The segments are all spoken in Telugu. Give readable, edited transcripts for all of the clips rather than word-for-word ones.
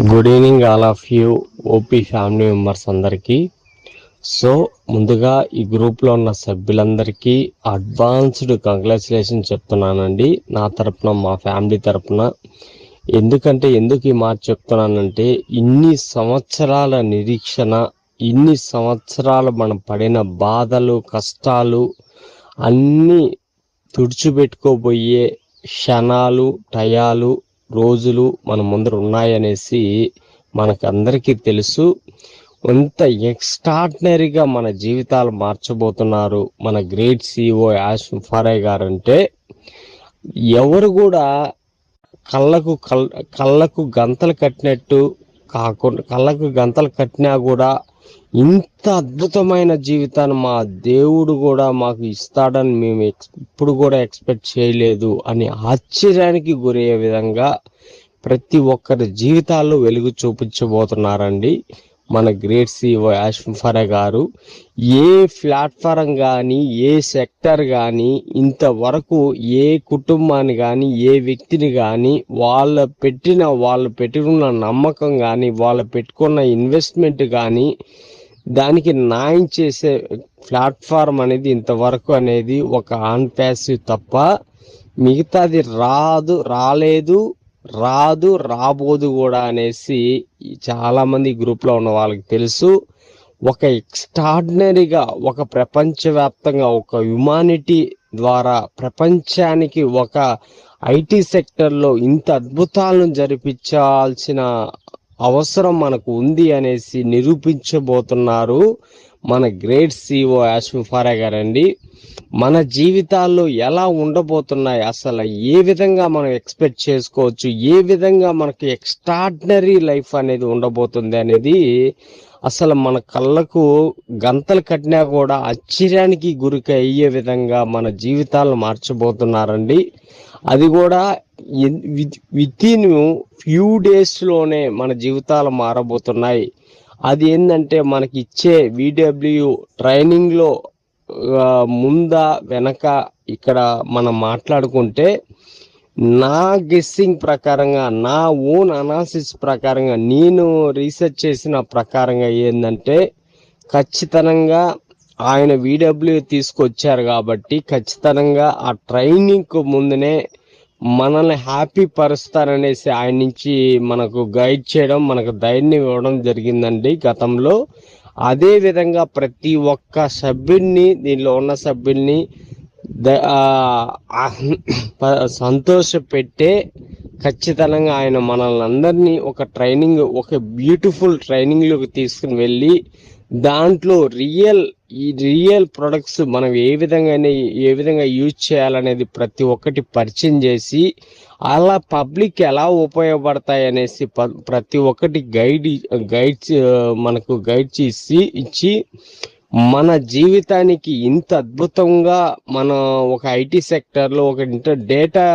Good evening all of you OP family members అందరికీ. సో ముందుగా ఈ గ్రూప్లో ఉన్న సభ్యులందరికీ అడ్వాన్స్డ్ కంగ్రాచులేషన్ చెప్తున్నానండి నా తరపున, మా ఫ్యామిలీ తరపున. ఎందుకు ఈ మాట చెప్తున్నానంటే, ఇన్ని సంవత్సరాల నిరీక్షణ, ఇన్ని సంవత్సరాలు మనం పడిన బాధలు, కష్టాలు అన్నీ తుడిచిపెట్టుకోబోయే క్షణాలు, టయాలు, రోజులు మన ముందర ఉన్నాయనేసి మనకందరికీ తెలుసు. ఎంత ఎక్స్ట్రాడినరీగా మన జీవితాలు మార్చబోతున్నారు మన గ్రేట్ సిఇఓ యాష్ ముఫారయ్ గారు అంటే, ఎవరు కూడా కళ్ళకు గంతలు కట్టినట్టు కాకుండా, కళ్ళకు గంతలు కట్టినా కూడా ఇంత అద్భుతమైన జీవితాన్ని మా దేవుడు కూడా మాకు ఇస్తాడని మేము ఇప్పుడు కూడా ఎక్స్పెక్ట్ చేయలేదు అని ఆశ్చర్యానికి గురయ్యే విధంగా ప్రతి ఒక్కరి జీవితాల్లో వెలుగు చూపించబోతున్నారండి మన గ్రేట్ సిఇఓ యాష్ ముఫారయ్ గారు. ఏ ప్లాట్ఫారం కానీ, ఏ సెక్టర్ కానీ ఇంతవరకు ఏ కుటుంబాన్ని కానీ, ఏ వ్యక్తిని కానీ వాళ్ళు పెట్టుకున్న నమ్మకం కానీ, వాళ్ళు పెట్టుకున్న ఇన్వెస్ట్మెంట్ కానీ దానికి న్యాయం చేసే ప్లాట్ఫారం అనేది ఇంతవరకు అనేది ఒక ఆన్ ప్యాసివ్ తప్ప మిగతాది రాబోదు కూడా అనేసి చాలా మంది గ్రూప్లో ఉన్న వాళ్ళకి తెలుసు. ఒక ఎక్స్ట్రాడినరీగా, ఒక ప్రపంచవ్యాప్తంగా, ఒక హ్యుమానిటీ ద్వారా ప్రపంచానికి ఒక ఐటీ సెక్టర్లో ఇంత అద్భుతాలను జరిపించాల్సిన అవసరం మనకు ఉంది అనేసి నిరూపించబోతున్నారు మన గ్రేట్ సిఇఓ యాష్ ముఫారయ్ గారండి. మన జీవితాల్లో ఎలా ఉండబోతున్నాయి, అసలు ఏ విధంగా మనం ఎక్స్పెక్ట్ చేసుకోవచ్చు, ఏ విధంగా మనకి ఎక్స్ట్రాడినరీ లైఫ్ అనేది ఉండబోతుంది అనేది అసలు మన కళ్ళకు గంతలు కట్టినా కూడా ఆశ్చర్యానికి గురికి అయ్యే విధంగా మన జీవితాలను మార్చబోతున్నారండి. అది కూడా విత్ ఇన్ ఫ్యూ డేస్లోనే మన జీవితాలు మారబోతున్నాయి. అది ఏంటంటే, మనకి ఇచ్చే VW ట్రైనింగ్లో ముందా వెనక ఇక్కడ మనం మాట్లాడుకుంటే, నా గెస్సింగ్ ప్రకారంగా, నా ఓన్ అనాలిసిస్ ప్రకారంగా, నేను రీసెర్చ్ చేసిన ప్రకారంగా ఏంటంటే, ఖచ్చితంగా ఆయన VW తీసుకొచ్చారు కాబట్టి ఖచ్చితంగా ఆ ట్రైనింగ్కు ముందునే మనల్ని హ్యాపీ పరుస్తారనేసి ఆయన నుంచి మనకు గైడ్ చేయడం, మనకు ధైర్యం ఇవ్వడం జరిగిందండి గతంలో. అదే విధంగా ప్రతి ఒక్క సభ్యుడిని, దీనిలో ఉన్న సభ్యుల్ని సంతోషపెట్టే ఖచ్చితంగా ఆయన మనల్ని అందరినీ ఒక ట్రైనింగ్, ఒక బ్యూటిఫుల్ ట్రైనింగ్లోకి తీసుకుని వెళ్ళి దాంట్లో రియల్ ప్రొడక్ట్స్ మనం ఏ విధంగా యూజ్ చేయాలనేది ప్రతి ఒక్కటి పరిచయం చేసి, అలా పబ్లిక్ ఎలా ఉపయోగపడతాయి అనేసి ప్రతి ఒక్కటి మనకు గైడ్ ఇచ్చి మన జీవితానికి ఇంత అద్భుతంగా మన ఒక ఐటీ సెక్టర్లో ఒక డేటా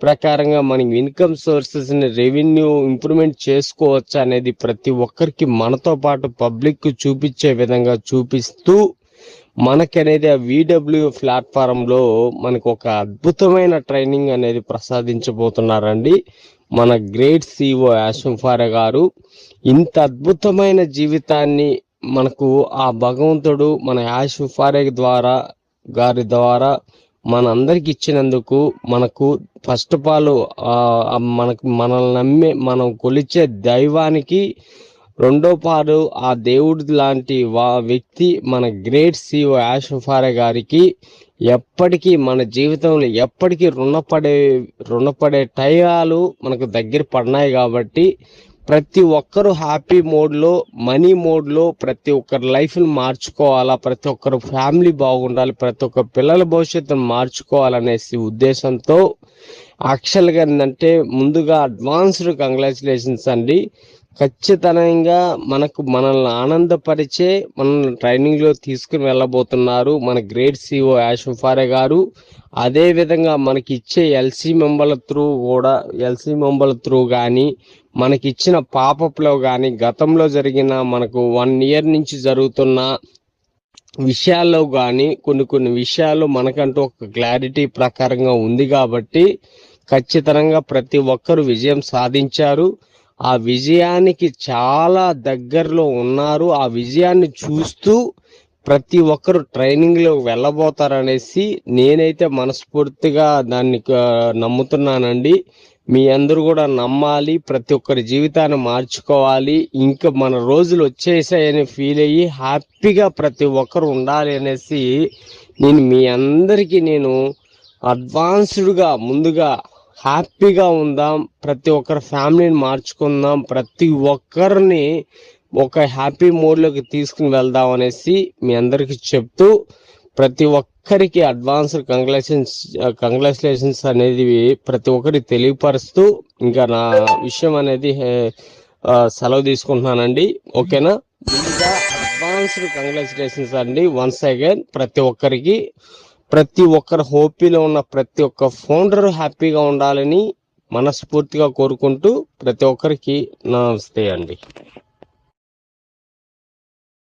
ప్రకారంగా మనం ఇన్కమ్ సోర్సెస్ని, రెవెన్యూ ఇంప్రూవ్మెంట్ చేసుకోవచ్చు అనేది ప్రతి ఒక్కరికి మనతో పాటు పబ్లిక్ చూపించే విధంగా చూపిస్తూ మనకనేది ఆ VW ప్లాట్ఫారంలో మనకు ఒక అద్భుతమైన ట్రైనింగ్ అనేది ప్రసాదించబోతున్నారండి మన గ్రేట్ సిఇఓ యాష్ ముఫారయ్ గారు. ఇంత అద్భుతమైన జీవితాన్ని మనకు ఆ భగవంతుడు మన యాష్ ముఫారయ్ గారి ద్వారా మనందరికి ఇచ్చినందుకు మనకు ఫస్ట్ ఆఫ్ ఆల్ మనల్ని నమ్మే, మనం కొలిచే దైవానికి రెండో పారు ఆ దేవుడి లాంటి వ్యక్తి మన గ్రేట్ సిఇఓ యాష్ ముఫారయ్ గారికి ఎప్పటికీ మన జీవితంలో ఎప్పటికీ రుణపడే టయాలు మనకు దగ్గర పడినాయి. కాబట్టి ప్రతి ఒక్కరు హ్యాపీ మోడ్లో, మనీ మోడ్లో ప్రతి ఒక్కరి లైఫ్ని మార్చుకోవాలా, ప్రతి ఒక్కరు ఫ్యామిలీ బాగుండాలి, ప్రతి ఒక్క పిల్లల భవిష్యత్తును మార్చుకోవాలనేసి ఉద్దేశంతో యాక్చువల్గా ఏంటంటే, ముందుగా అడ్వాన్స్డ్ కంగ్రాచులేషన్స్ అండి. ఖచ్చితంగా మనల్ని ఆనందపరిచే మనల్ని ట్రైనింగ్లో తీసుకుని వెళ్ళబోతున్నారు మన గ్రేట్ సిఇఓ యాష్ ముఫారయ్ గారు. అదేవిధంగా మనకి ఇచ్చే ఎల్సీ మెంబర్ల త్రూ కానీ, మనకి ఇచ్చిన పాపప్లో కానీ, గతంలో జరిగిన మనకు 1 year నుంచి జరుగుతున్న విషయాల్లో కానీ కొన్ని విషయాలు మనకంటూ ఒక క్లారిటీ ప్రకారంగా ఉంది కాబట్టి ఖచ్చితంగా ప్రతి ఒక్కరు విజయం సాధించారు. ఆ విజయానికి చాలా దగ్గరలో ఉన్నారు. ఆ విజయాన్ని చూస్తూ ప్రతి ఒక్కరు ట్రైనింగ్లో వెళ్ళబోతారనేసి నేనైతే మనస్ఫూర్తిగా దాన్ని నమ్ముతున్నానండి. మీ అందరూ కూడా నమ్మాలి, ప్రతి ఒక్కరి జీవితాన్ని మార్చుకోవాలి. ఇంకా మన రోజులు వచ్చేసాయని ఫీల్ అయ్యి హ్యాపీగా ప్రతి ఒక్కరు ఉండాలి అనేసి మీ అందరికీ నేను అడ్వాన్స్డ్గా ముందుగా హ్యాపీగా ఉందాం, ప్రతి ఒక్కరి ఫ్యామిలీని మార్చుకుందాం, ప్రతి ఒక్కరిని ఒక హ్యాపీ మోడ్లోకి తీసుకుని వెళ్దాం అనేసి మీ అందరికీ చెప్తూ ప్రతి ఒక్కరికి అడ్వాన్స్డ్ కంగ్రాచులేషన్స్ అనేది ప్రతి ఒక్కరికి తెలియపరుస్తూ ఇంకా నా విషయం అనేది సెలవు తీసుకుంటున్నానండి. ఓకేనా? ముందుగా అడ్వాన్స్డ్ కంగ్రాచులేషన్స్ అండి వన్స్ అగైన్ ప్రతి ఒక్కరికి. ప్రతి ఒక్కరు హోపీలో ఉన్న ప్రతి ఒక్క ఫౌండర్ హ్యాపీగా ఉండాలని మనస్ఫూర్తిగా కోరుకుంటూ ప్రతి ఒక్కరికి నమస్తే అండి.